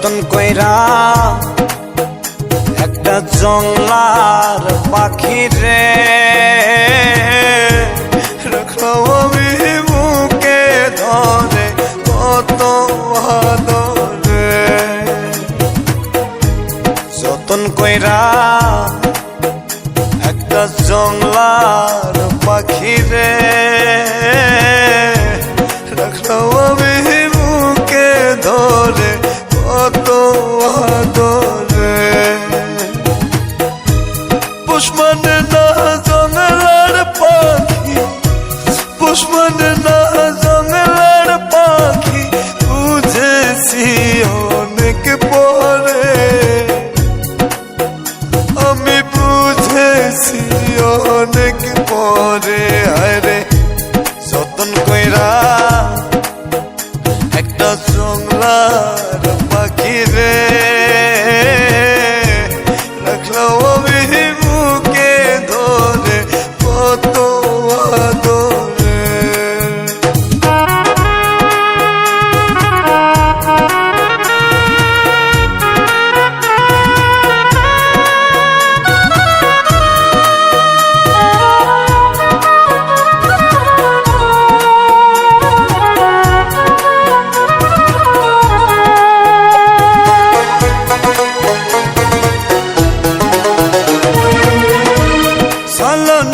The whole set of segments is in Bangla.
যতন কইরা একটা জংলার পাখি রে রাখলাম আমি বুকে ধরে কত আদরে। যতন কইরা একটা জংলার পাখি রে রাখলাম আমি বুকে ধরে কত আদরে। পুষ্পনে না জংলার পাখি, পুষ্পনে না জংলার পাখি বুঝেছি অনেক পরে, আমি বুঝেছি অনেক পরে। আরে যতন কইরা একটা জংলার পাখি রে রাখলাম আমি বুকে ধরে কত আদরে।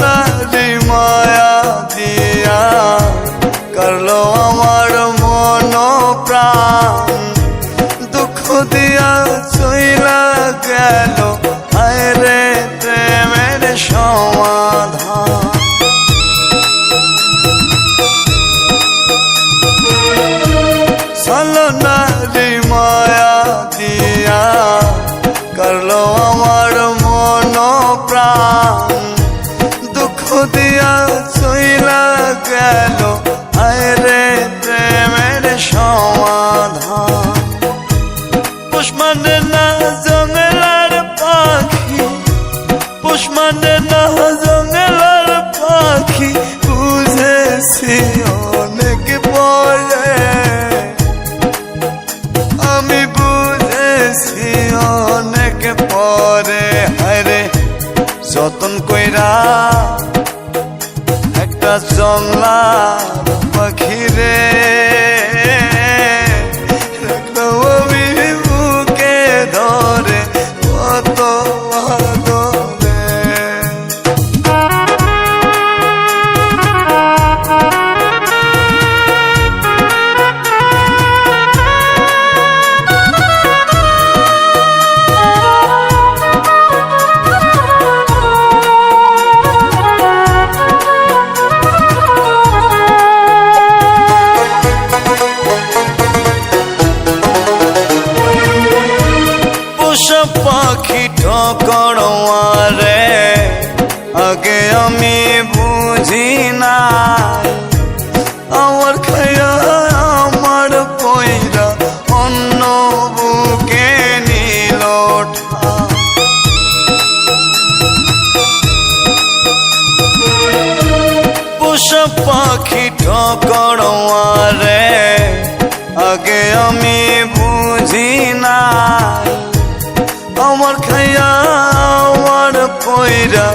নারী মায়া দিয়া করলো আমার মন প্রাণ, দুঃখ দিয়া চইলা গেল হায় রে প্রেমের সমাধান। চলো নারী মায়া দিয়া করলো আমার মন প্রাণ, দুঃখ দিয়া চইলা গেল হায় রে প্রেমের সমাধান। পুষ্পনে না জংলার পাখি, পুষ্পনে না জংলার পাখি বুঝেছি অনেক পরে, আমি বুঝেছি অনেক পরে। হায়রে যতন কইরা একটা জংলার পাখি রে রাখলাম আমি বুকে ধরে কত আদরে। পাখি ঠকড়োয়ারে আগে আমি বুঝি নাই, আমার খায়া আমার পয়রা অন্য বুকে নিল ঠাই। পোষা পাখি ঠকড়োয়ারে আগে আমি বুঝি নাই, আমার খায়া আমার পয়রা